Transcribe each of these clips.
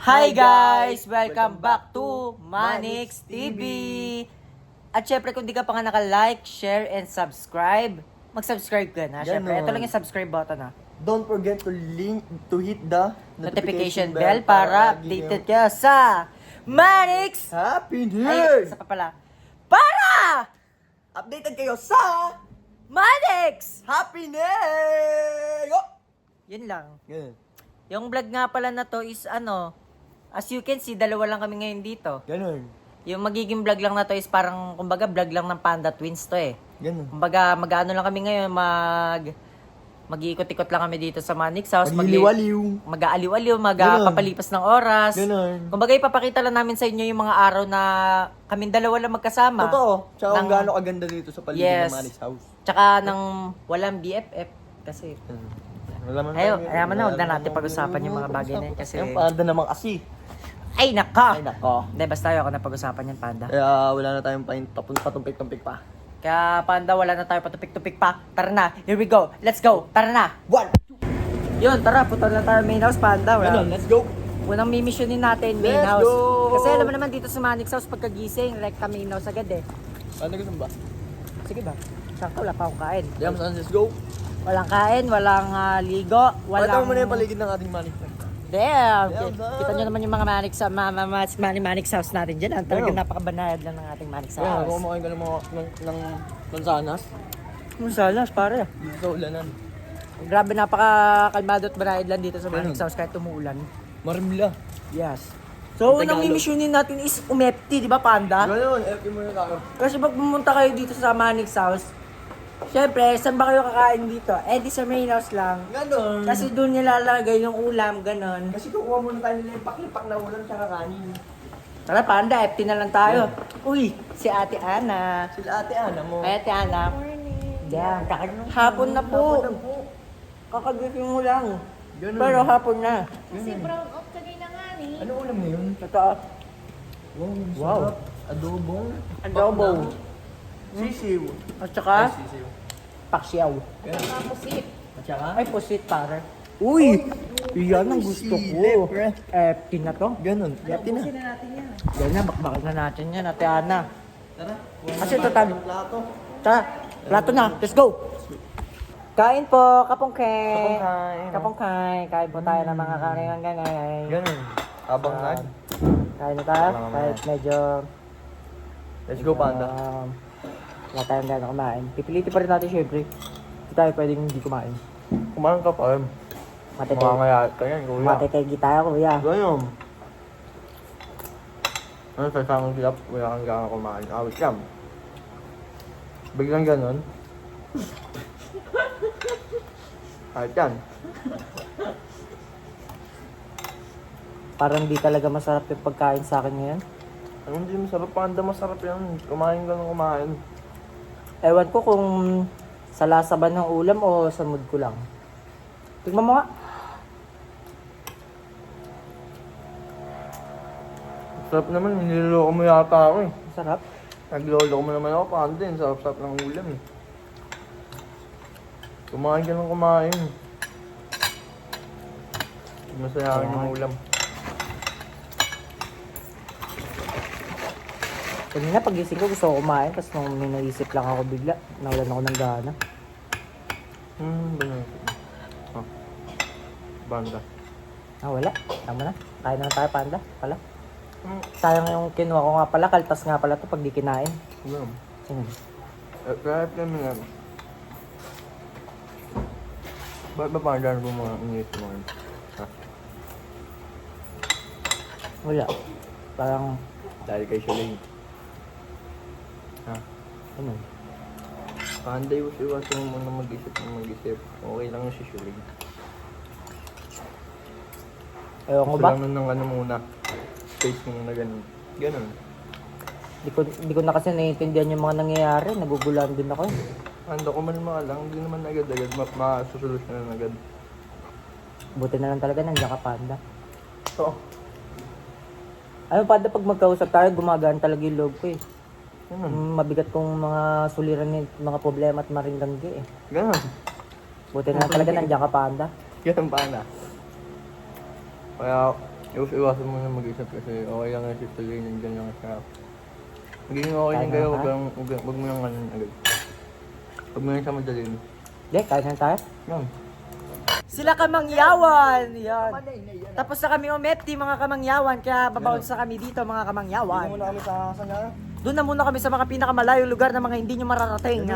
Hi guys! Welcome back to Manix TV! At syempre kung di ka pa nga naka-like, share, and subscribe, mag-subscribe ka na. Syempre, ito lang yung subscribe button ha. Don't forget to hit the Notification bell para updated ka sa Manix! Happy New Ay, Year! isa pa pala. Para! Updated kayo sa Manix! Happy New Year! Oh! Yun lang. Ganun. Yung vlog nga pala na to is as you can see, dalawa lang kami ngayon dito. Ganun. Yung magiging vlog lang na to is parang, kumbaga, vlog lang ng Panda Twins to eh. Ganun. Kumbaga, mag-ano lang kami ngayon, mag-iikot-ikot lang kami dito sa Manix House. Magliliwaliw. Mag-aaliw-aliw, magpapalipas ng oras. Ganun. Kumbaga, ipapakita lang namin sa inyo yung mga araw na kaming dalawa lang magkasama. Totoo. Tsaka kung Ng- gaano kaganda dito sa paligid Yes. ng Manix House. Tsaka ng walang BFF. Kasi, Ayaw na, huwag na natin pag-usapan yung mga bagay na yun kasi... Yung panda naman kasi. Ay, naka! Ay, nako. Hindi, basta ayoko na pag-usapan yan, Panda. Kaya wala na tayong patumpik-tumpik pa. Kaya, Panda, wala na tayo patupik-tupik pa. Tara na, here we go. Let's go. Tara na. 1, Yun, tara, punta na tayo main house, Panda. Ganun, let's go. Unang mimisyonin natin, main Let's house. go! Kasi alam mo naman dito sa Manix House, pagkagising, rekta main house agad eh. Ano gusto mo ba? Sige ba? Sakto, wala pa akong kain. Diyan, let's go. Walang kain, walang ligo, Pakita walang... mo muna yung paligid ng ating Manix House. Damn! Damn, Kita nyo naman yung mga Manix House natin dyan. Talagang napakabanayad lang ng ating Manix Kaya, House. kumakain ka ng mga ng mansanas. Salas, pare. Dito sa ulanan. Grabe, napaka-kalmado at banayad lang dito sa Manix House kahit umuulan. Marimla. Yes. So, Tagalog. unang mimisyonin natin is umepti, di ba, Panda? Ganun, FP muna tayo. Kasi pag pumunta kayo dito sa Manix House, syempre, saan ba kayo kakain dito? Eh, di sa main house lang. Ganun. Kasi doon nilalagay yung ulam, ganon. Kasi kukuha muna tayo nila yung paklipak na ulam tsaka kanin. Tara, Panda, FT na lang tayo. Uy, si Ate Ana. Sila ate Ana mo. Ay, Ate Ana. Yan, hapon na po. Hapon na po. Kakagising mo lang. Ganun. Pero hapon na. Kasi brown off kanina nga ni. Ano ulam na yun? Totoo. Wow. Adobong. Adobo. Sisiw. At saka, Sisiw. paksiyaw. Ganun. Pusit. At saka? Ay, pusit, pare. Uy! Yan ang gusto Sili, ko. pre. FT na to. Ganun. FP na. Pusin na natin yan. Yan na, bakbakan na natin yan, Ate Ana. Tara. Kasi ito tayo. Plato. Tara, plato na. Let's go! Kain po, kapongkay. Kapongkay. Kapongkay. Kain po tayo ng mga kaninang ganay. Ganun. Habang nag. Kain na tayo. Mga Kahit medyo... Let's go, Panda. Wala tayong gano'n kumain. Pipilitin pa rin natin syempre. Hindi tayo pwedeng hindi kumain. Kumain ka pa. Matetay. Makangayat ka yan, kuya. Matetay tayo, kuya. Ganun. Ano sa isang silap, wala kang gana kumain. Awit yan. Biglang ganun. Kahit yan. Parang di talaga masarap yung pagkain sa akin ngayon. Ano hindi masarap, Panda, masarap yan. Kumain ka ng kumain. Ewan ko kung sa lasa ba ng ulam o sa mood ko lang. Tignan mo nga. Sarap naman, niloloko mo yata ako eh. Sarap. Nagloloko mo naman ako, Panda, yung sarap-sarap ng ulam eh. Kumain ka ng kumain. Masaya ng ulam. Kanina pagising ko gusto ko kumain, tapos nung may naisip lang ako bigla, nawalan ako ng gana. Banana. Oh. Banda. Wala. Tama na. Kain na tayo, Panda. Pala. Hmm. Sayang yung kinuha ko nga pala, kaltas nga pala to pag di kinain. Ulam. Sino? Kahit kami nga. Ba't ba Panda mo mga ingit mo? Ha? Wala. Parang, Dahil kay Shuling. Ha? ano? Panda, iwas-iwasan mo muna mag-isip ng mag-isip. Okay lang yung si Shuling. Ewan ko Gusto ba? lang nun ng ano muna. Space muna ganun. Ganun. Di ko na kasi naiintindihan yung mga nangyayari. Nagugulan din ako. Ando ko man lang, hindi naman agad-agad masusolusyonan agad. Buti na lang talaga nandiyan ka, Panda. So, Ano, Panda, pag magkausap tayo, gumagaan talaga yung loob ko eh. ganun. Mabigat kong mga suliran yung mga problema at maringganggi eh. Ganun. Buti na lang talaga nandiyan ka, Panda. Ganun Panda. Kaya, Iwas-iwasan mo na mag-isip kasi okay lang yung tuloy nandiyan lang siya. Magiging okay lang kayo, wag mo nang ano agad. Wag mo nang siya madalim. Hindi, kain na tayo. Yan. Sila kamangyawan! Yan. Tapos na kami umeti mga kamangyawan, kaya babaon sa kami dito mga kamangyawan. Muna kami sa sana. Doon na muna kami sa mga pinakamalayong lugar na mga hindi nyo mararating.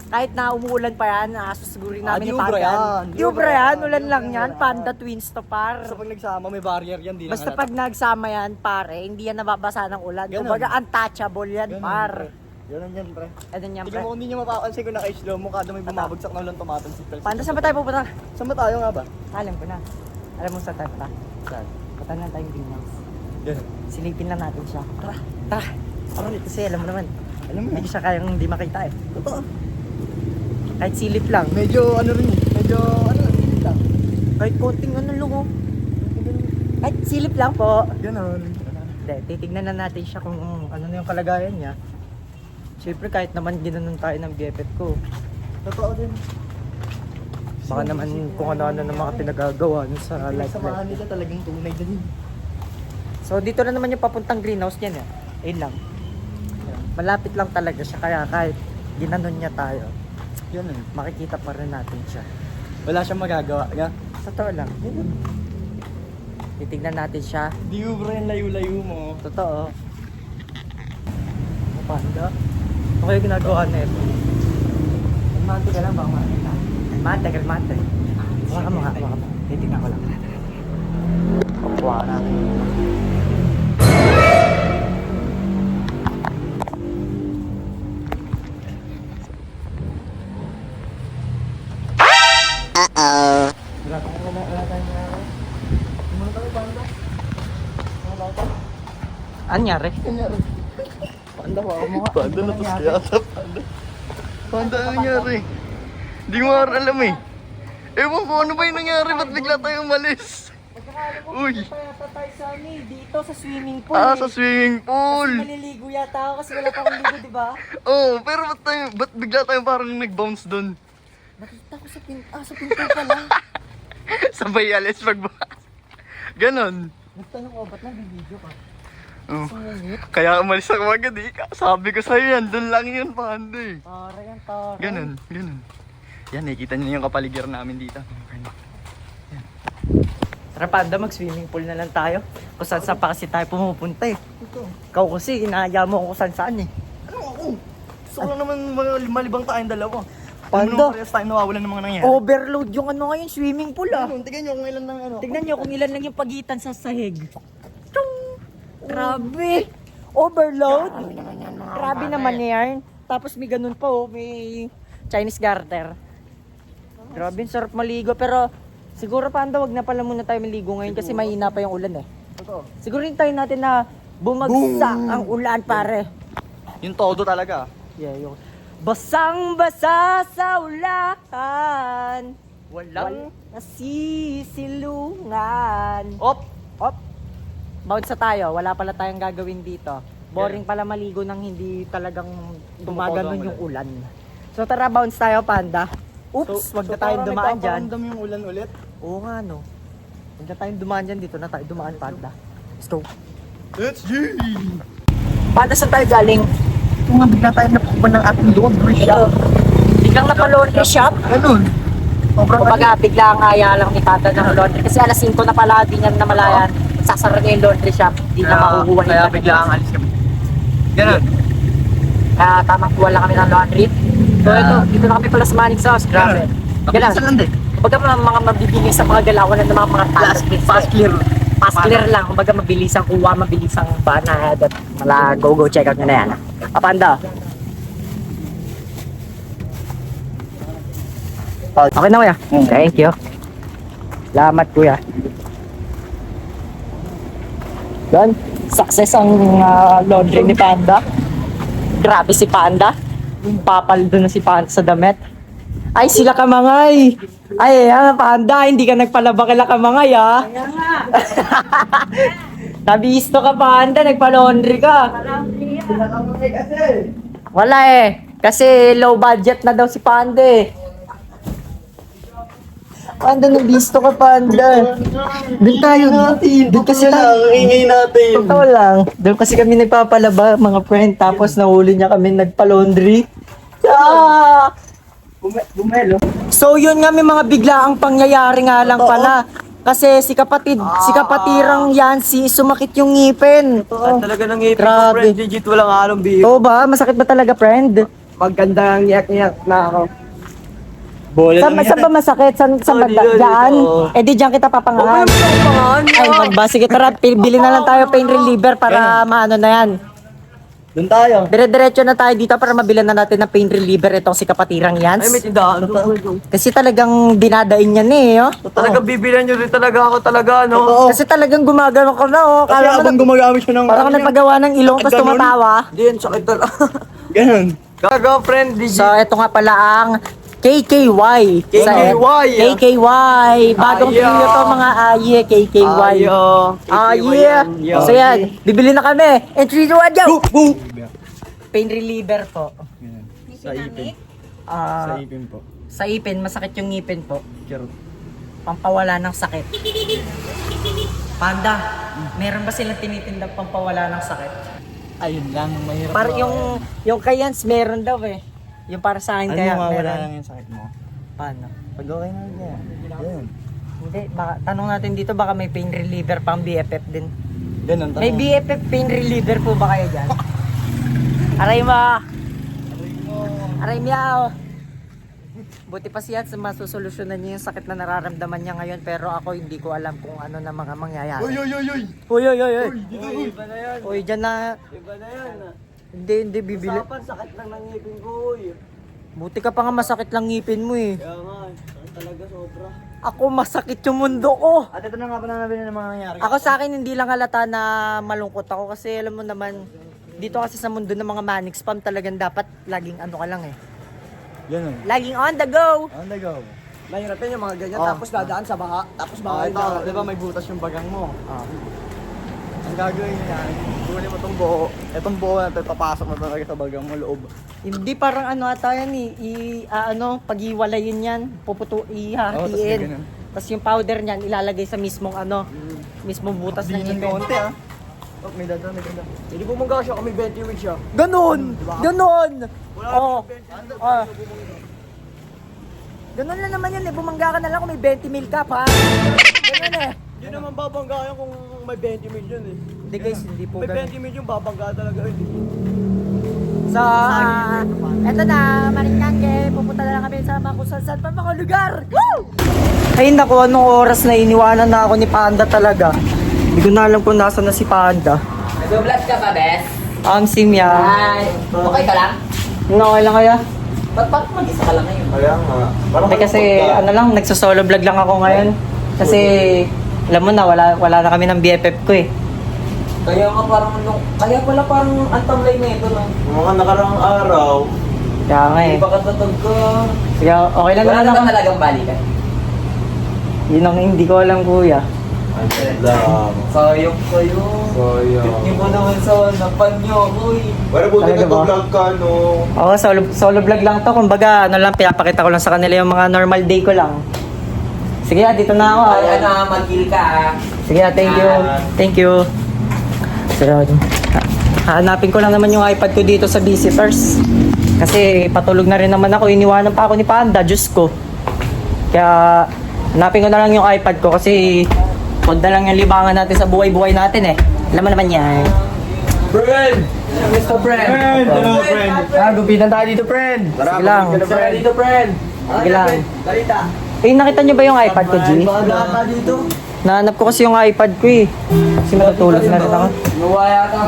Kahit na umuulan pa yan, susugurin namin di yung ubra Panda. yan. Di ubra yan, ulan lang yan. Panda twins to par. Basta pag nagsama, may barrier yan. Di Basta pag nagsama yan, pare, hindi yan nababasa ng ulan. Ganun. Kumbaga, untouchable yan, par. Ganun yan, pre. Ano yan, Tingnan pre? mo kung hindi nyo mapapansin ko naka-slow mo kada may bumabagsak ng ulan tumatang si Pel. Panda, saan ba tayo pupunta? Saan ba tayo nga ba? Alam ko na. Alam mo saan tayo pa? Saan? Punta na tayong greenhouse. Ganun. Silipin lang natin siya. Tara, tara. Kasi alam mo naman, Alam mo hindi siya kayang hindi makita eh. Totoo. Kahit silip lang. Medyo ano rin eh. Medyo ano, hindi lang. Kahit konting ano lang oh. Kahit silip lang po. Ganun. Hindi, titignan na natin siya kung ano na yung kalagayan niya. Siyempre kahit naman ginanon tayo ng BFF ko. Totoo din. Baka naman kung ano-ano na mga pinagagawa nun sa life Samahan nila talagang tunay din. So dito na naman yung papuntang greenhouse niyan eh. Ayun lang. Malapit lang talaga siya kaya kahit ginanon niya tayo, Ganun. makikita pa rin natin siya. Wala siyang magagawa. Nga. Sa totoo lang. Titignan natin siya. Di ubra yung layo-layo mo. Totoo. Ano Panda? Ano kayo ginagawa na ito? Mante ka lang ba? Mante, kalmante. Baka ka mga, baka mo. Titignan ko lang. Pakuha natin. Anyari? Panda ko ako mga. Panda na to siya sa panda. Panda ano nangyari? Di mo alam eh. Ewan ko ano ba yung nangyari? Ba't bigla tayo umalis? Uy. Yata tayo sa dito sa swimming pool. Sa swimming pool. Kasi maliligo yata ako kasi wala pa akong ligo, di ba? Oh, pero ba't bigla tayo parang nag-bounce doon? Nakita ko sa pinto pala. Sabay alis Ganon. Nagtanong ko, ba't nag-video ka? Oh. Sungit. Kaya umalis ako agad eh. Sabi ko sa'yo yan, doon lang yun, panda eh. Tara yan, tara. Ganon. Yan, nakikita niyo yung kapaligiran namin dito. Tara Panda, mag-swimming pool na lang tayo. Kung saan pa kasi tayo pumupunta eh. Ikaw kasi, inaaya mo kung saan eh. Ano ako? Gusto ko lang naman malibang tayong dalawa. Panda. Ano parehas tayo nawawalan ng mga nangyari? Overload yung ano ngayon, swimming pool ah. Tingnan nyo kung ilan ng ano. Tignan nyo kung ilan lang yung pagitan sa sahig. Tung! Grabe! Overload! Grabe naman yan. Tapos may ganun pa oh, may Chinese garter. Grabe, sarap maligo. Pero siguro Panda, wag na pala muna tayo maligo ngayon kasi mahina pa yung ulan eh. Totoo. Siguro hintayin natin na bumagsak ang ulan pare. Yung todo talaga. Yeah, yung basang-basa sa ulan. Walang nasisilungan. Op! Bounce sa tayo, wala pala tayong gagawin dito. Boring pala maligo nang hindi talagang gumaganon yung ulan. So tara, bounce tayo Panda. Oops, wag na tayong dumaan dyan. Parang yung ulan ulit. Oo nga no. Wag na tayong dumaan dyan, dito na tayo dumaan Panda. Let's go. Let's go! Panda, saan tayo galing? Kung nga bigla tayo napupunta ng ating laundry shop. Biglang napalone shop. Ganun. Kumbaga, bigla ang aya lang ni Panda ng laundry. Kasi alas 5 na pala, di niya namalayan. Sasara na yung laundry shop, di na makukuha yung Kaya bigla ang alis kami. Ganun. Kaya tamang kuha lang kami ng laundry. So ito, dito na kami pala sa Manning Sauce. Grabe. Ganun. Saan lang din? Kumbaga mga mabibili sa mga galawan ng mga Fast clear. Fast clear lang. Kumbaga mabilisang kuha, mabilisang banad at mala go check out nyo na yan. Panda. Okay na kuya. Thank you. Salamat kuya. Yan. Success ang laundry ni Panda. Grabe si Panda. Papaldo na si Panda sa damit. Ay, sila Kamangay. Ay, Panda, hindi ka nagpalaba kila Kamangay, ha? Kaya nga. Nabisto ka, Panda. Nagpa-laundry ka. Wala eh. Kasi low budget na daw si Panda eh. Panda, nabisto ka, Panda. Doon tayo. Doon kasi tayo. ingay natin. Totoo lang. Doon kasi kami nagpapalaba, mga friend. Tapos nahuli niya kami nagpa-laundry. Ah! Bumelo. So yun nga, may mga biglaang pangyayari nga lang pala. Kasi si kapatirang Yancy, sumakit yung ngipin. Talaga nang ngipin ko, Grabe. friend. Legit, walang halong biyo. Oo ba? Masakit ba talaga, friend? Magandang iyak-iyak na ako. Saan ba masakit? Saan banda? dito, Diyan? dito. Eh di diyan kita papangahan. Ay, magba. Sige, tara. Bili na lang tayo pain reliever para maano na yan. Doon tayo. Dire-diretso na tayo dito para mabilan na natin ng pain reliever itong si kapatirang Yans. Ay, may tindahan doon. Kasi talagang dinadain niya ni, oh. Talaga bibilan nyo rin talaga ako talaga, no? Kasi talagang gumagano ka na, oh. Kala mo gumagamit siya ng... parang nagpagawa ng ilong tapos tumatawa. Hindi yan, sakit talaga. Ganun. Gaga, friend. Legit. So, ito nga pala ang KKY. KKY. KKY. Bagong Ayo. trio to mga aye, KKY. Ayo. Yeah. So yan, bibili na kami. And 3, 2, 1, go! Pain reliever po. Sa ipin. Ah, Sa ipin po. sa ipin, masakit yung ngipin po. Charot. Pampawala ng sakit. Panda, meron ba silang tinitindang pampawala ng sakit? Ayun lang, mahirap. Para yung kay Yans, meron daw eh. Yung para sa akin kaya mawawala meron. lang yung sakit mo? Paano? Pag okay na yan. Ganun. Hindi, baka, tanong natin dito baka may pain reliever pang BFF din. Ganun. May BFF pain reliever po ba kayo dyan? Aray mo! Aray meow! Buti pa siya sa masusolusyonan niya yung sakit na nararamdaman niya ngayon pero ako hindi ko alam kung ano na mga mangyayari. Uy! Uy, uy, uy, uy! Iba na yan. Uy, dyan na. Iba na yan. Hindi, bibili. Usapan, sakit lang ng ngipin ko, uy. Buti ka pa nga masakit lang ngipin mo eh. Kaya nga, sakit talaga sobra. Ako masakit yung mundo ko. At ito na nga pa na nabili ng mga nangyari. Ako sa akin hindi lang halata na malungkot ako kasi alam mo naman dito kasi sa mundo ng mga manic spam talagang dapat laging ano ka lang eh. Ganun. Laging on the go. On the go. Mahirap yun yung mga ganyan, Oh. tapos dadaan sa baha, tapos baha Ito, di ba may butas yung bagang mo? Ang gagawin niya, kunin mo itong buo. Itong buo na ito, papasok mo talaga sa bagang mo loob. Hindi parang ano ata yan eh. Pag-iwalayin yan, Oo, tas ihahatiin. ganun. Tapos yung powder niyan ilalagay sa mismong mismong butas ng Hindi ngipin. konti ah. Oh, may dada, may dada. Hindi bumangga siya, kami 20 weeks siya. Ganon! Ganon! Wala Oh. oh. Ganon lang naman yun eh. Bumangga ka na lang kung may 20 mil ka pa. Ganon eh. Hindi naman babangga yan kung may 20 million eh. Hindi guys, hindi po May ganon. 20 million, babangga talaga yun. So, eto na, Maringkangke, pupunta na lang kami sa mga kung saan pa mga lugar. Woo! Ay naku, anong oras na iniwanan na ako ni Panda talaga. Hindi ko na alam kung nasa na si Panda. Nag-vlog ka ba, Bes? Ang simya. Hi! Okay ka lang? Okay lang kaya? Ba't mag-isa ka lang ngayon? Kaya nga. Eh kasi ano lang, nagsosolo vlog lang ako ngayon. Kasi alam mo na, wala na kami ng BFF ko eh. Kaya nga parang kaya pala parang ang tamlay na ito, no? Mga nakarang araw, Kaya nga eh. Baka tatag ka. Sige, okay lang Wala naman naman ako. talagang balikan. Yun ang hindi ko alam kuya. lang. Sayang kayo. Sayang. Hindi mo naman sa napan niyo, uy. Pero buti Talaga ba? nag-vlog ka, no? Oo, solo vlog lang to. Kumbaga, ano lang, pinapakita ko lang sa kanila yung mga normal day ko lang. Sige, dito na ako. Ay, mag-kill ka, ah. Sige, thank you. Thank you. So, hanapin ko lang naman yung iPad ko dito sa visitors. Kasi patulog na rin naman ako. Iniwanan pa ako ni Panda, Diyos ko. Kaya, hanapin ko na lang yung iPad ko kasi huwag na lang yung libangan natin sa buhay-buhay natin eh. Alam mo naman yan. Friend! Mr. Friend! Hello, friend. Gupitan tayo dito, friend. Sige lang. Sir, dito, friend! Sige lang. Balita! Eh, nakita niyo ba yung iPad ko, G? Balita dito! Nahanap ko kasi yung iPad ko eh. Kasi matutulog na rin ako. Nawaya ka.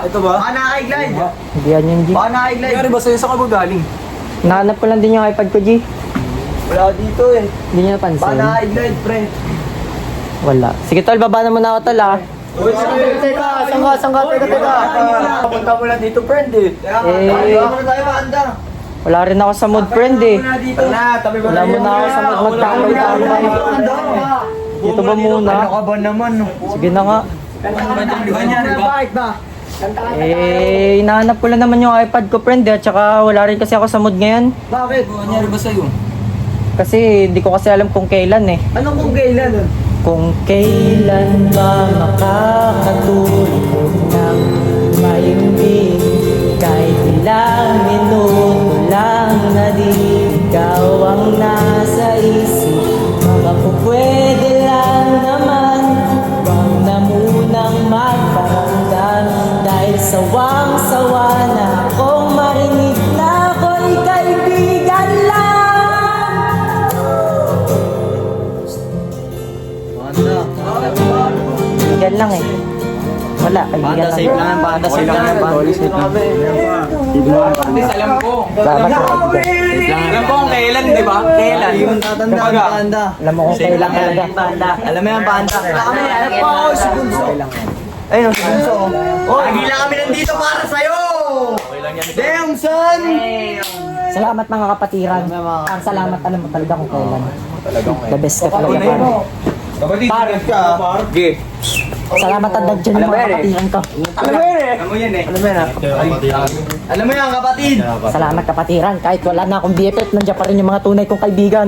Ito ba? Baka naka-glide! Hindi yan yung G. Baka naka-glide! Kaya ba sa'yo sa galing? Nahanap ko lang din yung iPad ko, G. Wala dito eh. Hindi niyo napansin. Baka naka-glide, friend. Wala. Sige, tol, baba na muna ako, tol, ah. Uy, teka! Sangka! Teka! Papunta mo lang dito, friend eh. Eh, tayo maanda. wala rin ako sa mood, friend, eh. Dito na, tabi mo Wala muna ako sa mood magtambay-tambay. Dito ba muna? Ano ka ba naman, no? Sige na nga. Bakit ba? Eh, hinahanap ko lang naman yung iPad ko, friend, eh. At saka wala rin kasi ako sa mood ngayon. Bakit? Ano nangyari ba sa'yo? Kasi hindi ko kasi alam kung kailan eh. Anong kung kailan? Kung kailan ba makakatulog ng maimbing, kahit ilang minuto lang na di ikaw ang nasa isip. Baka po pwede lang naman, wag na munang magparamdam, dahil sawang-sawa na akong marinig na ako'y kaibigan lang. Kaibigan lang eh. Wala, kaibigan lang. Safe lang yan, banda. Safe lang yan, banda. Alam ko. Salamat sa kaibigan. Alam ko kung kailan, di ba? Kailan? Yung tatandaan, banda. Alam mo kung kailan talaga. Alam mo yan, banda. Alam ko ako, si Bunso. Ayun, si Bunso. Lagi lang kami nandito para sa'yo! Damn, son! Salamat mga kapatiran. Ang salamat, alam mo talaga kung kailan. The best ka talaga. Kapatid, ka. Sige. Salamat at nandiyan yung mga kapatiran ko. Alam mo yan eh. Alam mo yan eh. Alam mo yan Alam mo yan, kapatid. Salamat kapatiran. Kahit wala na akong BFF, nandiyan pa rin yung mga tunay kong kaibigan.